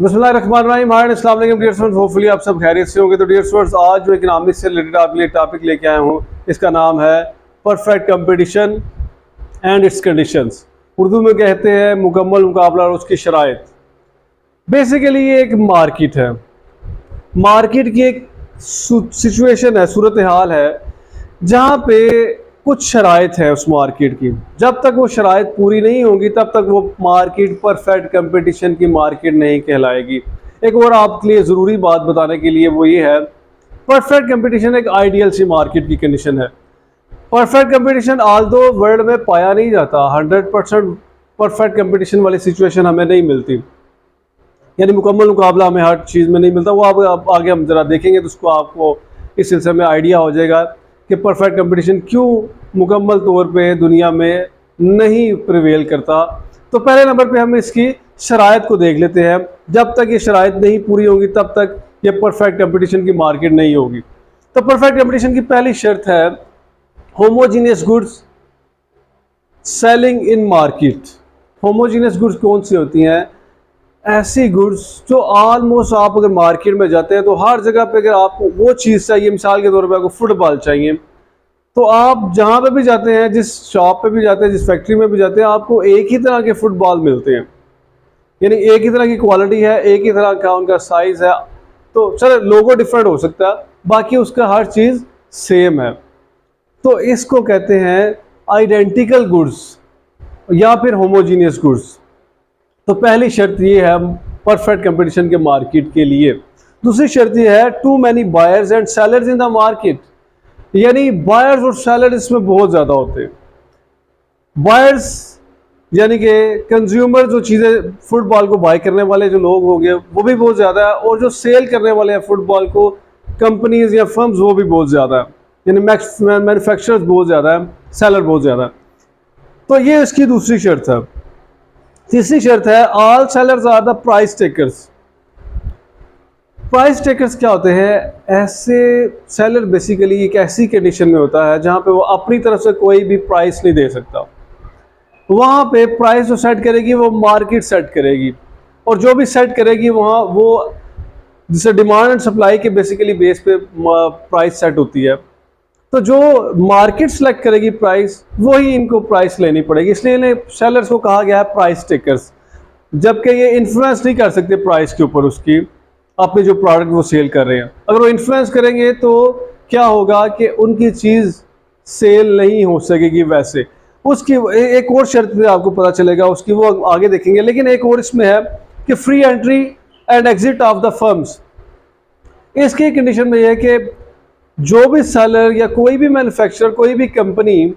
बिस्मिल्लाहिर्रहमानिर्रहीम। हाय अस्सलाम वालेकुम डियर स्टूडेंट्स, होपफुली आप सब खैरियत से होंगे। तो डियर स्टूडेंट्स, आज जो इकोनॉमिक्स से रिलेटेड आपके लिए टॉपिक लेके आया हूँ, इसका नाम है perfect competition and it's conditions. Urdu में कहते हैं मुकम्मल मुकाबला और उसकी शराइत। बेसिकली ये एक मार्केट है, मार्केट की एक सिचुएशन है, सूरत हाल है जहाँ पे कुछ शराइत है उस मार्केट की। जब तक वो शराइत पूरी नहीं होंगी तब तक वो मार्केट परफेक्ट कंपटीशन की मार्केट नहीं कहलाएगी। एक और आपके लिए ज़रूरी बात बताने के लिए वो ये है, परफेक्ट कंपटीशन एक आइडियल सी मार्केट की कंडीशन है। परफेक्ट कंपटीशन आल्दो वर्ल्ड में पाया नहीं जाता, 100% परफेक्ट कंपटीशन वाली सिचुएशन हमें नहीं मिलती, यानी मुकम्मल मुकाबला हमें हर चीज़ में नहीं मिलता। वो आप आगे हम ज़रा देखेंगे तो उसको आपको इस सिलसिले में आइडिया हो जाएगा कि परफेक्ट कंपटीशन क्यों मुकम्मल तौर पे दुनिया में नहीं प्रिवेल करता। तो पहले नंबर पे हम इसकी शराइत को देख लेते हैं। जब तक ये शराइत नहीं पूरी होंगी तब तक ये परफेक्ट कंपटीशन की मार्केट नहीं होगी। तो परफेक्ट कंपटीशन की पहली शर्त है होमोजीनियस गुड्स सेलिंग इन मार्केट। होमोजीनियस गुड्स कौन सी होती हैं? ऐसी गुड्स जो ऑलमोस्ट आप अगर मार्केट में जाते हैं तो हर जगह पे अगर आपको वो चीज़ चाहिए, मिसाल के तौर पे आपको फुटबॉल चाहिए, तो आप जहाँ पे भी जाते हैं, जिस शॉप पे भी जाते हैं, जिस फैक्ट्री में भी जाते हैं, आपको एक ही तरह के फुटबॉल मिलते हैं, यानी एक ही तरह की क्वालिटी है, एक ही तरह का उनका साइज़ है। तो चलो लोगो डिफरेंट हो सकता है, बाकी उसका हर चीज़ सेम है। तो इसको कहते हैं आइडेंटिकल गुड्स या फिर होमोजीनियस गुड्स। तो पहली शर्त ये है परफेक्ट कंपटीशन के मार्केट के लिए। दूसरी शर्त ये है too many buyers and sellers in the market, यानी बायर्स और सेलर इसमें बहुत ज़्यादा होते हैं। बायर्स यानी कि कंज्यूमर, जो चीज़ें फुटबॉल को बाय करने वाले जो लोग होंगे वो भी बहुत ज़्यादा है, और जो सेल करने वाले हैं फुटबॉल को, कंपनीज या फर्म्स, वो भी बहुत ज़्यादा है, यानी मैन्युफैक्चरर्स बहुत ज़्यादा है, सेलर बहुत ज़्यादा है। तो ये इसकी दूसरी शर्त है। तीसरी शर्त है all sellers are the price takers. Price takers क्या होते हैं? ऐसे सेलर बेसिकली एक ऐसी कंडीशन में होता है जहां पे वो अपनी तरफ से कोई भी प्राइस नहीं दे सकता। वहां पे प्राइस जो सेट करेगी वो मार्केट सेट करेगी, और जो भी सेट करेगी वहां वो जिसे डिमांड एंड सप्लाई के बेसिकली बेस पे प्राइस सेट होती है। तो जो मार्केट सेलेक्ट करेगी प्राइस, वही इनको प्राइस लेनी पड़ेगी, इसलिए इन्हें सेलर्स को कहा गया है प्राइस टेकर्स। जबकि ये इन्फ्लुएंस नहीं कर सकते प्राइस के ऊपर उसकी, अपने जो प्रोडक्ट वो सेल कर रहे हैं। अगर वो इन्फ्लुएंस करेंगे तो क्या होगा कि उनकी चीज़ सेल नहीं हो सकेगी। वैसे उसकी एक और शर्त भी आपको पता चलेगा, उसकी वो आगे देखेंगे, लेकिन एक और इसमें है कि free entry and exit of the firms. इसकी कंडीशन में यह है कि जो भी सेलर या कोई भी मैन्युफैक्चरर, कोई भी कंपनी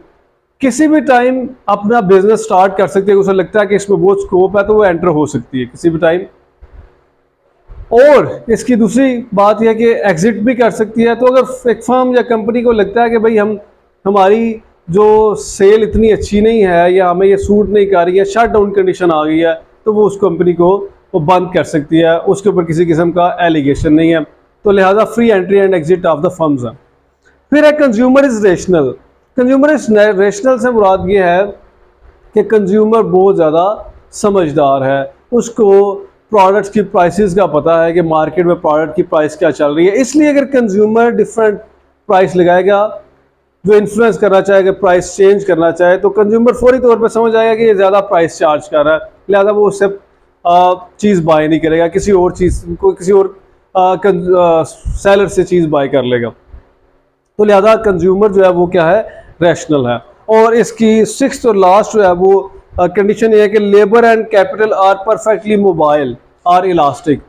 किसी भी टाइम अपना बिजनेस स्टार्ट कर सकती है। उसे लगता है कि इसमें बहुत स्कोप है तो वो एंटर हो सकती है किसी भी टाइम। और इसकी दूसरी बात यह है कि एग्जिट भी कर सकती है। तो अगर एक फर्म या कंपनी को लगता है कि भाई हमारी जो सेल इतनी अच्छी नहीं है या हमें ये सूट नहीं कर रही है, शट डाउन कंडीशन आ गई है, तो वो उस कंपनी को वो बंद कर सकती है, उसके ऊपर किसी किस्म का एलिगेशन नहीं है। तो लिहाजा free entry and exit of the firms है। फिर है consumer is rational. Consumer is rational से मुराद ये है कि कंज्यूमर बहुत ज़्यादा समझदार है, उसको प्रोडक्ट्स की प्राइसेस का पता है कि मार्केट में प्रोडक्ट की प्राइस क्या चल रही है। इसलिए अगर कंज्यूमर डिफरेंट प्राइस लगाएगा, जो इन्फ्लुएंस करना चाहेगा, प्राइस चेंज करना चाहे, तो कंज्यूमर फौरी तौर पर समझ आएगा कि ये ज़्यादा प्राइस चार्ज कर रहा है, लिहाजा वो उससे चीज़ बाय नहीं करेगा, किसी और चीज़ को, किसी और सेलर से चीज़ बाय कर लेगा। तो लिहाजा कंज्यूमर जो है वो क्या है? रैशनल है। और इसकी सिक्स्थ और लास्ट जो है वो कंडीशन ये है कि labour and capital are perfectly mobile are elastic.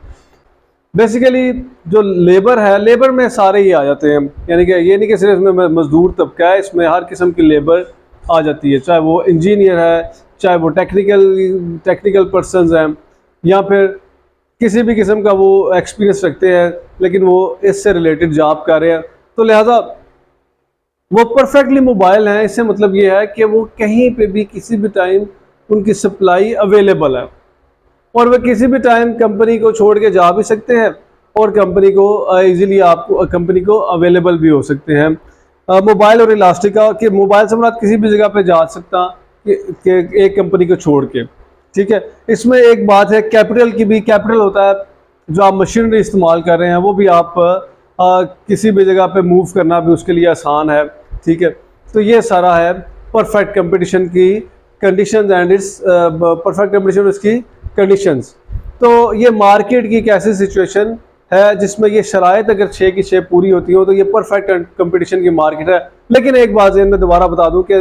Basically जो लेबर है, लेबर में सारे ही आ जाते हैं, यानी कि ये नहीं कि सिर्फ इसमें मजदूर तबका है, इसमें हर किस्म की लेबर आ जाती है, चाहे वो इंजीनियर है, चाहे वो टेक्निकल पर्सनस हैं, या फिर किसी भी किस्म का वो एक्सपीरियंस रखते हैं लेकिन वो इससे रिलेटेड जॉब कर रहे हैं। तो लिहाजा वो परफेक्टली मोबाइल हैं। इससे मतलब ये है कि वो कहीं पे भी किसी भी टाइम उनकी सप्लाई अवेलेबल है, और वे किसी भी टाइम कंपनी को छोड़ के जा भी सकते हैं, और कंपनी को इजीली आपको कंपनी को अवेलेबल भी हो सकते हैं। मोबाइल और इलास्टिक का कि मोबाइल से मुराद किसी भी जगह पे जा सकता कि एक कंपनी को छोड़ के, ठीक है। इसमें एक बात है कैपिटल की भी, कैपिटल होता है जो आप मशीनरी इस्तेमाल कर रहे हैं वो भी आप किसी भी जगह पे मूव करना भी उसके लिए आसान है। ठीक है, तो ये सारा है परफेक्ट कंपटीशन की conditions and it's perfect competition उसकी कंडीशंस। तो ये मार्केट की एक ऐसी सिचुएशन है जिसमें ये शराइत अगर 6 की 6 पूरी होती हो तो ये परफेक्ट कंपटीशन की मार्केट है। लेकिन एक बात मैं दोबारा बता दूं कि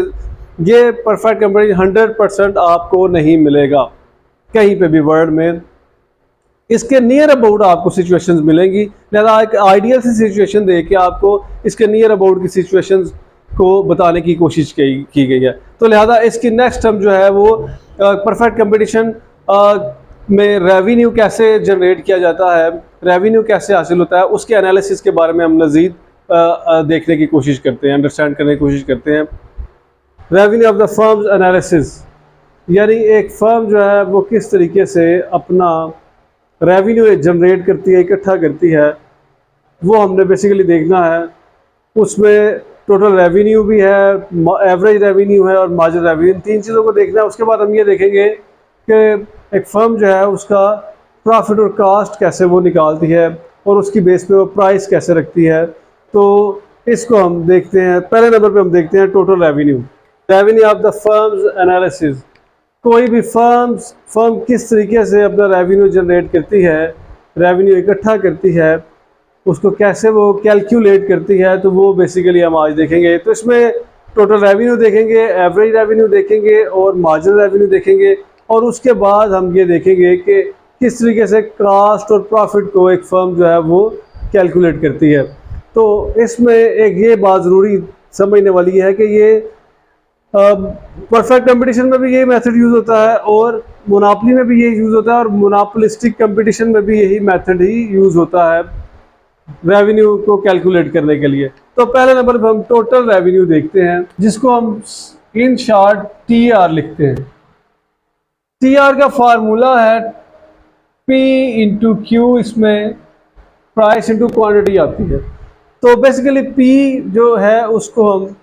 ये परफेक्ट कंपटीशन 100% आपको नहीं मिलेगा कहीं पे भी वर्ल्ड में। इसके नियर अबाउट आपको सिचुएशंस मिलेंगी, लिहाजा एक आइडियल सी सिचुएशन दे के आपको इसके नियर अबाउट की सिचुएशंस को बताने की कोशिश की गई है। तो लिहाजा इसकी नेक्स्ट टर्म जो है वो परफेक्ट कंपटीशन में रेवेन्यू कैसे जनरेट किया जाता है, रेवेन्यू कैसे हासिल होता है, उसके एनालिसिस के बारे में हम मज़ीद देखने की कोशिश करते हैं, अंडरस्टैंड करने की कोशिश करते हैं। Revenue of the firms analysis, यानी एक फर्म जो है वो किस तरीके से अपना रेवेन्यू जनरेट करती है, इकट्ठा करती है, वो हमने बेसिकली देखना है। उसमें टोटल रेवेन्यू भी है, एवरेज रेवेन्यू है और मार्जिनल रेवेन्यू, इन तीन चीज़ों को देखना है। उसके बाद हम ये देखेंगे कि एक फर्म जो है उसका प्रॉफिट और कास्ट कैसे वो निकालती है और उसकी बेस पे वो प्राइस कैसे रखती है। तो इसको हम देखते हैं। पहले नंबर पे हम देखते हैं total revenue, revenue of the firms analysis. कोई भी फर्म किस तरीके से अपना रेवेन्यू जनरेट करती है, रेवेन्यू इकट्ठा करती है, उसको कैसे वो कैलकुलेट करती है, तो वो बेसिकली हम आज देखेंगे। तो इसमें टोटल रेवेन्यू देखेंगे, एवरेज रेवेन्यू देखेंगे और मार्जिनल रेवेन्यू देखेंगे। और उसके बाद हम ये देखेंगे कि किस तरीके से कास्ट और प्रॉफिट को एक फर्म जो है वो कैलकुलेट करती है। तो इसमें एक ये बात ज़रूरी समझने वाली है कि ये परफेक्ट कंपटीशन में भी यही मेथड यूज़ होता है और मोनोपोली में भी यही यूज़ होता है और मोनोपोलिस्टिक कंपटीशन में भी यही मेथड ही यूज़ होता है रेवेन्यू को कैलकुलेट करने के लिए। तो पहले नंबर पर हम टोटल रेवेन्यू देखते हैं, जिसको हम इन शॉर्ट TR लिखते हैं। TR का फार्मूला है P इंटू Q, इसमें प्राइस इंटू क्वांटिटी आती है। तो बेसिकली P जो है उसको हम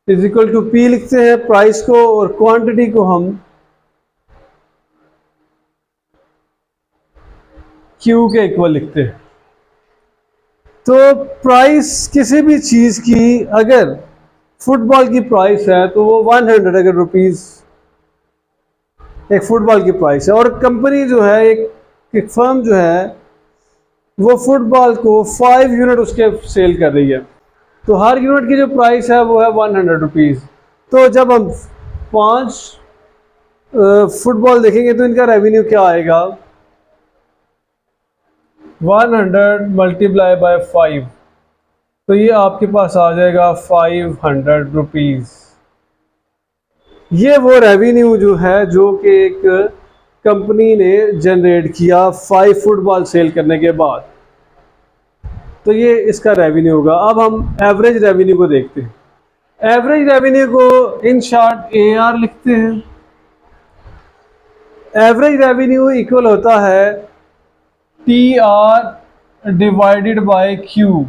इज इक्वल टू P लिखते हैं प्राइस को, और क्वांटिटी को हम Q के इक्वल लिखते हैं। तो प्राइस किसी भी चीज़ की, अगर फुटबॉल की प्राइस है तो वो 100 अगर रुपीस एक फुटबॉल की प्राइस है, और कंपनी जो है एक फर्म जो है वो फुटबॉल को 5 यूनिट उसके सेल कर रही है, तो हर यूनिट की जो प्राइस है वो है 100 रुपीज़। तो जब हम 5 फुटबॉल देखेंगे तो इनका रेवेन्यू क्या आएगा, 100 मल्टीप्लाई बाय 5, तो ये आपके पास आ जाएगा 500 रुपीज़। ये वो रेवेन्यू जो है जो कि एक कंपनी ने जनरेट किया 5 फुटबॉल सेल करने के बाद, तो ये इसका रेवेन्यू होगा। अब हम एवरेज रेवेन्यू को देखते हैं। एवरेज रेवेन्यू को इन शॉर्ट AR लिखते हैं। एवरेज रेवेन्यू इक्वल होता है TR डिवाइडेड बाय Q।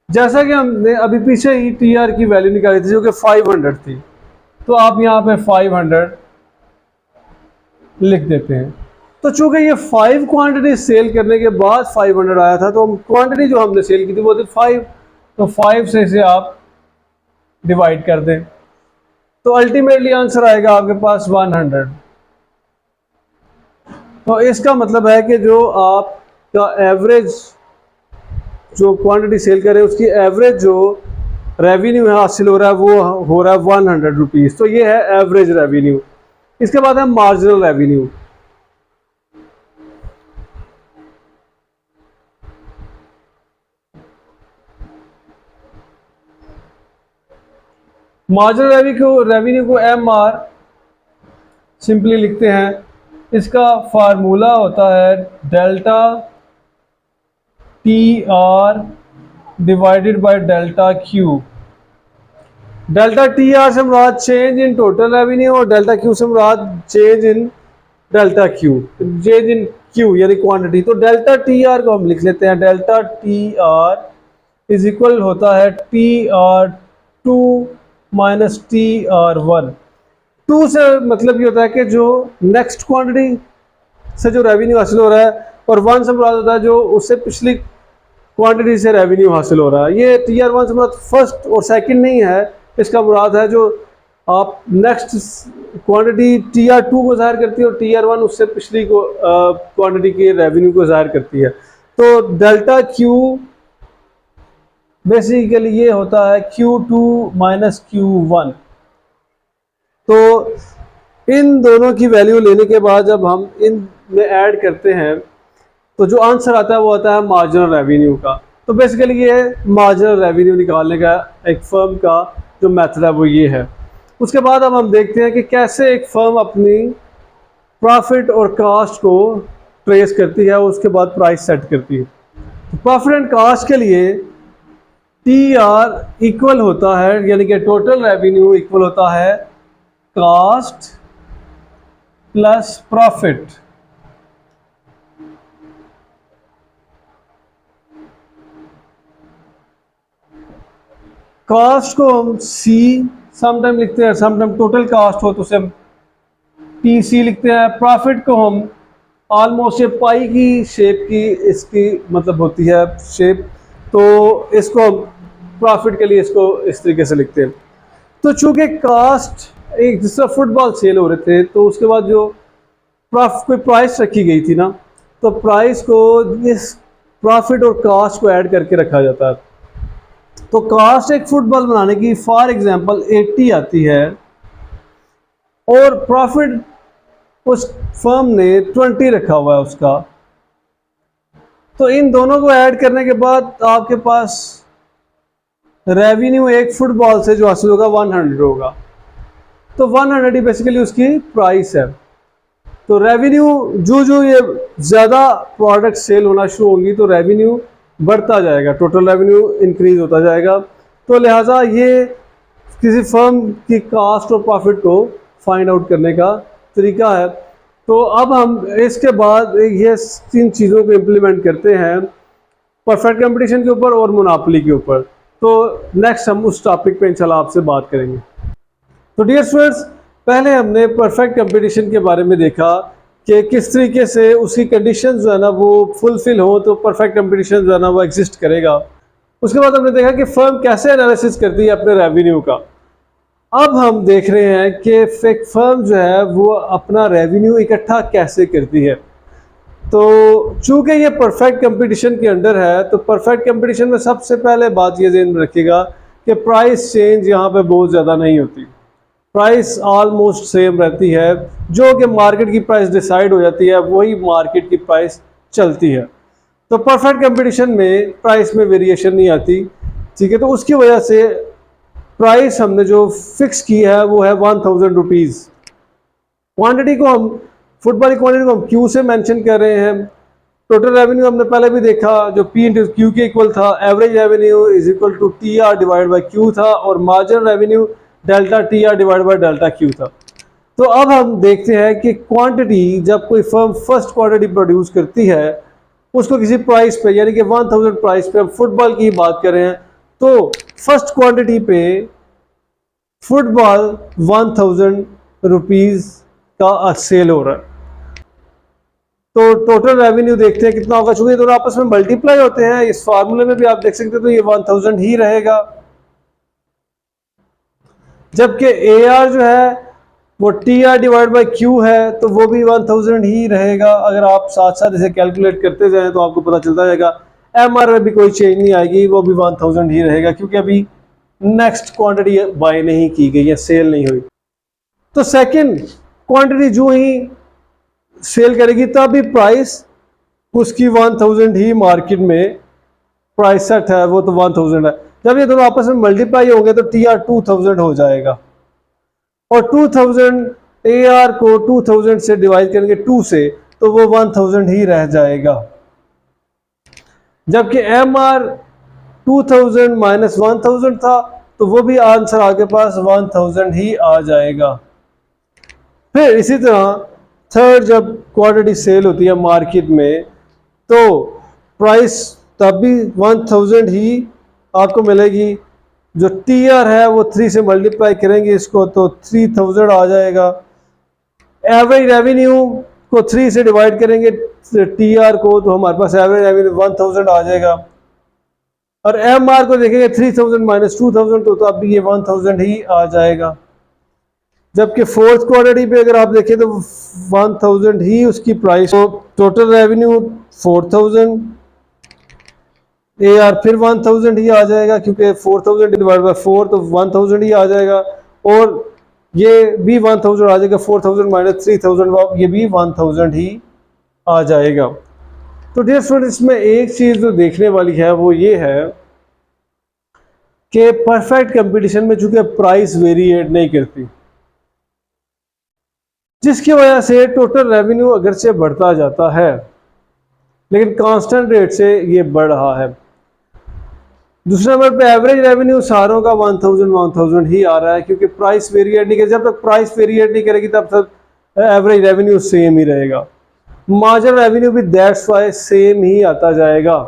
जैसा कि हमने अभी पीछे ही TR की वैल्यू निकाली थी जो कि 500 थी, तो आप यहाँ पे 500 लिख देते हैं। तो चूंकि ये 5 क्वांटिटी सेल करने के बाद 500 आया था, तो हम क्वांटिटी जो हमने सेल की थी वो थी 5, तो 5 से इसे आप डिवाइड कर दें, तो अल्टीमेटली आंसर आएगा आपके पास 100। तो इसका मतलब है कि जो आपका एवरेज जो क्वांटिटी सेल कर रहे हैं उसकी एवरेज जो रेवेन्यू है हासिल हो रहा है वो हो रहा है 100 रुपीज़। तो ये है एवरेज रेवेन्यू। इसके बाद है मार्जिनल रेवेन्यू। मार्जिनल रेवेन्यू को MR सिंपली लिखते हैं। इसका फार्मूला होता है delta TR divided by delta Q। Delta TR से मुराद चेंज इन टोटल रेवेन्यू और डेल्टा Q से मुराद change in delta Q, change in Q यानी क्वांटिटी। तो डेल्टा TR को हम लिख लेते हैं, डेल्टा TR इज इक्वल होता है TR2 माइनस TR1। 2 से मतलब ये होता है कि जो नेक्स्ट क्वांटिटी से जो रेवेन्यू हासिल हो रहा है, और 1 से मुराद होता है जो उससे पिछली क्वांटिटी से रेवेन्यू हासिल हो रहा है। ये TR1 से मुराद फर्स्ट और सेकंड नहीं है, इसका मुराद है जो आप नेक्स्ट क्वांटिटी TR2 को ज़ाहिर करती है और TR1 उससे पिछली को क्वांटिटी के रेवेन्यू को ज़ाहिर करती है। तो डेल्टा Q बेसिकली ये होता है Q2 माइनस Q1। तो इन दोनों की वैल्यू लेने के बाद जब हम इन में ऐड करते हैं तो जो आंसर आता है वो आता है मार्जिनल रेवेन्यू का। तो बेसिकली ये मार्जिनल रेवेन्यू निकालने का एक फर्म का जो मेथड है वो ये है। उसके बाद अब हम देखते हैं कि कैसे एक फर्म अपनी प्रॉफिट और कॉस्ट को ट्रेस करती है और उसके बाद प्राइस सेट करती है। तो प्रॉफिट एंड कॉस्ट के लिए TR इक्वल होता है, यानी कि टोटल रेवेन्यू इक्वल होता है कॉस्ट प्लस प्रॉफिट। कॉस्ट को हम C समटाइम लिखते हैं, समटाइम टोटल कॉस्ट हो तो उसे हम TC लिखते हैं। प्रॉफिट को हम ऑलमोस्ट ये पाई की शेप की इसकी मतलब होती है शेप, तो इसको हम प्रॉफिट के लिए इसको इस तरीके से लिखते हैं। तो चूंकि कॉस्ट एक जिस तरह फुटबॉल सेल हो रहे थे तो उसके बाद जो कोई प्राइस रखी गई थी ना, तो प्राइस को इस प्रॉफिट और कॉस्ट को ऐड करके रखा जाता है। तो कॉस्ट एक फुटबॉल बनाने की फॉर एग्जांपल 80 आती है और प्रॉफिट उस फर्म ने 20 रखा हुआ है उसका। तो इन दोनों को ऐड करने के बाद आपके पास रेवेन्यू एक फुटबॉल से जो हासिल होगा 100 होगा। तो 100 ही बेसिकली उसकी प्राइस है। तो रेवेन्यू जो ये ज़्यादा प्रोडक्ट सेल होना शुरू होंगी तो रेवेन्यू बढ़ता जाएगा, टोटल रेवेन्यू इंक्रीज होता जाएगा। तो लिहाजा ये किसी फर्म की कॉस्ट और प्रॉफिट को फाइंड आउट करने का तरीका है। तो अब हम इसके बाद ये 3 चीज़ों को इम्प्लीमेंट करते हैं परफेक्ट कंपटीशन के ऊपर और मोनोपोली के ऊपर। तो नेक्स्ट हम उस टॉपिक पे इंशाल्लाह आपसे बात करेंगे। तो डियर स्टूडेंट्स, पहले हमने परफेक्ट कंपटीशन के बारे में देखा कि किस तरीके से उसकी कंडीशन जो है ना वो फुलफिल हो तो परफेक्ट कंपटीशन जो है ना वो एग्जिस्ट करेगा। उसके बाद हमने देखा कि फर्म कैसे एनालिसिस करती है अपने रेवेन्यू का। अब हम देख रहे हैं कि एक फर्म जो है वो अपना रेवेन्यू इकट्ठा कैसे करती है। तो चूंकि ये परफेक्ट कंपटीशन के अंडर है तो परफेक्ट कंपटीशन में सबसे पहले बात ये ध्यान में रखिएगा कि प्राइस चेंज यहाँ पे बहुत ज़्यादा नहीं होती, प्राइस ऑलमोस्ट सेम रहती है। जो कि मार्केट की प्राइस डिसाइड हो जाती है वही मार्केट की प्राइस चलती है। तो परफेक्ट कंपटीशन में प्राइस में वेरिएशन नहीं आती, ठीक है। तो उसकी वजह से प्राइस हमने जो फिक्स की है वो है 1000 रुपीज़। क्वांटिटी को हम फुटबॉल की क्वांटिटी को हम क्यू से मेंशन कर रहे हैं। टोटल रेवेन्यू हमने पहले भी देखा जो P इंटू क्यू के इक्वल था, average revenue is equal to TR divide by Q था, और marginal revenue delta TR divide by delta Q था। तो अब हम देखते हैं कि क्वांटिटी जब कोई फर्म फर्स्ट क्वांटिटी प्रोड्यूस करती है उसको किसी प्राइस पे यानी कि 1000 प्राइस पे, हम फुटबॉल की बात कर रहे हैं तो फर्स्ट क्वांटिटी पे फुटबॉल 1000 रुपीज़ का सेल हो रहा है। तो टोटल रेवेन्यू देखते हैं कितना होगा, चूंकि दोनों आपस में मल्टीप्लाई होते हैं इस फार्मूले में भी आप देख सकते हैं तो ये 1000 ही रहेगा। जबकि AR जो है वो TR डिवाइड बाई क्यू है तो वो भी 1000 ही रहेगा। अगर आप साथ साथ इसे कैलकुलेट करते जाएं तो आपको पता चलता जाएगा। MR में भी कोई चेंज नहीं आएगी, वो भी 1000 ही रहेगा क्योंकि अभी नेक्स्ट क्वांटिटी बाय नहीं की गई है, सेल नहीं हुई। तो सेकंड क्वांटिटी जो ही सेल करेगी तब भी प्राइस उसकी 1000 ही मार्केट में प्राइस सेट है, वो तो 1000 है। जब ये दोनों आपस में मल्टीप्लाई होंगे तो TR 2000 हो जाएगा, और 2000 AR को 2000 से डिवाइड करेंगे 2 से तो वो 1000 ही रह जाएगा। जबकि MR 2000 माइनस 1000 था तो वो भी आंसर आपके पास 1000 ही आ जाएगा। फिर इसी तरह थर्ड जब क्वांटिटी सेल होती है मार्केट में तो प्राइस तब भी 1000 ही आपको मिलेगी। जो टी आर है वो 3 से मल्टीप्लाई करेंगे इसको तो 3000 आ जाएगा। एवरेज रेवेन्यू को 3 से डिवाइड करेंगे टी आर को तो हमारे पास एवरेज रेवेन्यू 1000 आ जाएगा। और एम आर को देखेंगे 3000 माइनस 2000 तो अब ये 1000 ही आ जाएगा। जबकि फोर्थ क्वांटिटी पे अगर आप देखें तो 1000 ही उसकी प्राइस, तो टोटल रेवेन्यू 4000, ए आर फिर 1000 ही आ जाएगा क्योंकि 4000 डिवाइड बाय 4 तो 1000 ही आ जाएगा। और ये भी 1000 आ जाएगा, 4000 माइनस 3000 ये भी 1000 ही आ जाएगा। तो डियर स्टूडेंट्स, इसमें एक चीज़ जो देखने वाली है वो ये है कि परफेक्ट कंपटीशन में चूंकि प्राइस वेरिएट नहीं करती, जिसकी वजह से टोटल रेवेन्यू अगरचे बढ़ता जाता है लेकिन कांस्टेंट रेट से ये बढ़ रहा है। दूसरे नंबर पे एवरेज रेवेन्यू सारों का 1000 ही आ रहा है क्योंकि प्राइस वेरिएट नहीं करेगी। जब तक प्राइस वेरिएट नहीं करेगी तब तक एवरेज रेवेन्यू सेम ही रहेगा। मार्जिनल रेवेन्यू भी दैट्स वाई सेम ही आता जाएगा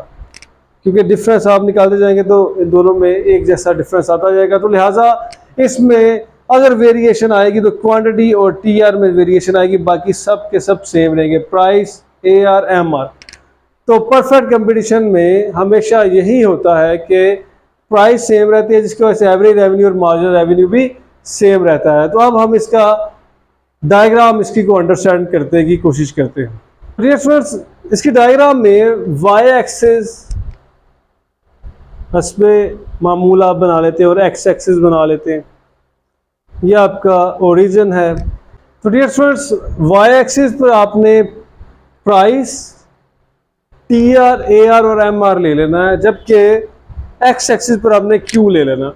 क्योंकि डिफरेंस आप निकालते जाएंगे तो इन दोनों में एक जैसा डिफरेंस आता जाएगा। तो लिहाजा इसमें अगर वेरिएशन आएगी तो क्वांटिटी और टी आर में वेरिएशन आएगी, बाकी सब के सब सेम रहेंगे, price, A R, M R. तो परफेक्ट कंपटीशन में हमेशा यही होता है कि प्राइस सेम रहती है जिसकी वजह से एवरेज रेवेन्यू और मार्जिनल रेवेन्यू भी सेम रहता है। तो अब हम इसका डायग्राम इसकी को अंडरस्टैंड करने की कोशिश करते हैं। डियर स्टूडेंट्स, इसकी डायग्राम में वाई एक्सिस हस्बे मामूल आप बना लेते हैं और एक्स एक्सिस बना लेते हैं। यह आपका ओरिजिन है। तो डियर स्टूडेंट्स, वाई एक्सिस पर आपने price, T R, A R और एम आर ले लेना है, जबकि एक्स एक्सिस पर आपने क्यू ले लेना।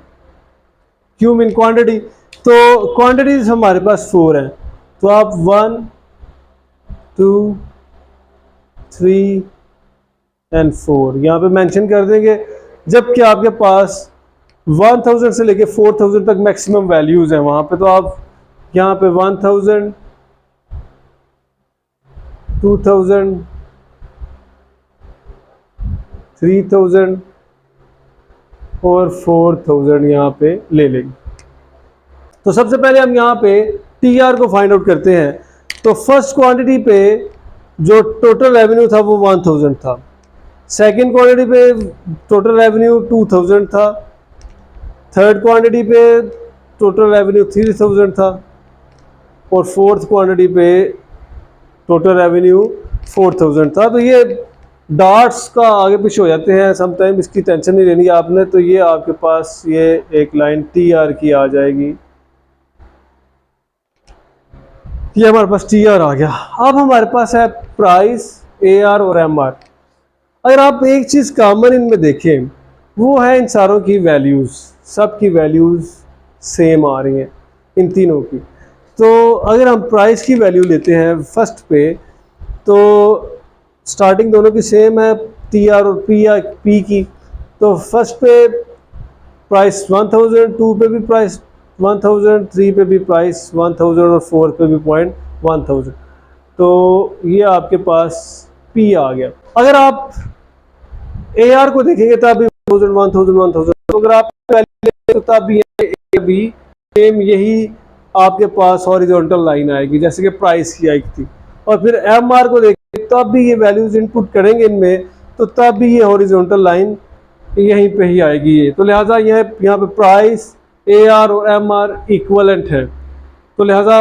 Q mean quantity. तो क्वांटिटीज हमारे पास 4 हैं, तो आप 1, 2, 3 एंड 4 यहाँ पे मेंशन कर देंगे। जबकि आपके पास 1000 से लेके 4000 तक मैक्सिमम वैल्यूज हैं वहां पे, तो आप यहाँ पे 1000, 2000, 3000 और 4000 यहाँ पे ले लेंगे। तो सबसे पहले हम यहाँ पे टी आर को फाइंड आउट करते हैं। तो फर्स्ट क्वांटिटी पे जो टोटल रेवेन्यू था वो 1000 था, सेकंड क्वांटिटी पे टोटल रेवेन्यू 2000 था, थर्ड क्वांटिटी पे टोटल रेवेन्यू 3000 था और फोर्थ क्वांटिटी पे टोटल रेवेन्यू 4000 था। तो ये डॉट्स का आगे पीछे हो जाते हैं समटाइम, इसकी टेंशन नहीं लेनी आपने। तो ये आपके पास ये एक लाइन टी आर की आ जाएगी। ये हमारे पास टी आर आ गया। अब हमारे पास है प्राइस, ए आर और एम आर। अगर आप एक चीज़ कॉमन इनमें देखें वो है इन सारों की वैल्यूज़, सब की वैल्यूज़ सेम आ रही हैं इन तीनों की। तो अगर हम प्राइस की वैल्यू लेते हैं फर्स्ट पे, तो स्टार्टिंग दोनों की सेम है, टी आर और पी की। तो फर्स्ट पे प्राइस 1000, 2 पे भी प्राइस 1000, 3 पे भी प्राइस 1000 और 4 पे भी पॉइंट 1000। तो ये आपके पास पी आ गया। अगर आप ए आर को देखेंगे तब भी 1000, तो अगर आप तो तब भी सेम यही आपके पास हॉरिजॉन्टल लाइन आएगी जैसे कि प्राइस की आई थी। और फिर एम आर को देखेंगे तब भी ये वैल्यूज इनपुट करेंगे इनमें, तो तब भी ये हॉरिजॉन्टल लाइन यहीं पे ही आएगी ये। तो लिहाजा यहाँ पे प्राइस, ए आर और एम आर इक्वलेंट है। तो लिहाजा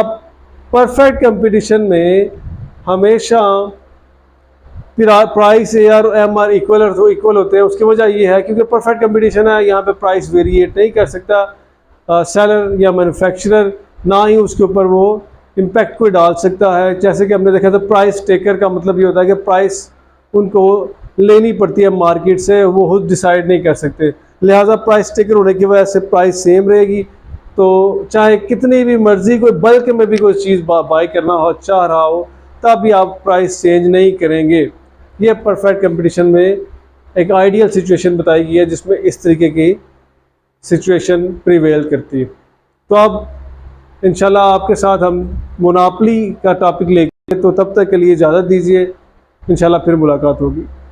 परफेक्ट कंपटीशन में हमेशा प्राइस, ए आर और एम आर इक्वल होते हैं। उसकी वजह ये है क्योंकि परफेक्ट कंपटीशन है, यहाँ पे प्राइस वेरिएट नहीं कर सकता सेलर या मैन्युफैक्चरर, ना ही उसके ऊपर वो इम्पैक्ट कोई डाल सकता है। जैसे कि हमने देखा था प्राइस टेकर का मतलब ये होता है कि प्राइस उनको लेनी पड़ती है मार्केट से, वो खुद डिसाइड नहीं कर सकते। लिहाजा प्राइस टेकर होने की वजह से प्राइस सेम रहेगी। तो चाहे कितनी भी मर्जी कोई बल्क में भी कोई चीज़ बाय करना हो चाह रहा हो तब भी आप प्राइस चेंज नहीं करेंगे। ये परफेक्ट कंपटीशन में एक आइडियल सिचुएशन बताई गई है जिसमें इस तरीके की सिचुएशन प्रिवेल करती है। तो अब इंशाल्लाह आपके साथ हम मोनोपोली का टॉपिक लेके, तो तब तक के लिए इजाज़त दीजिए। इंशाल्लाह फिर मुलाकात होगी।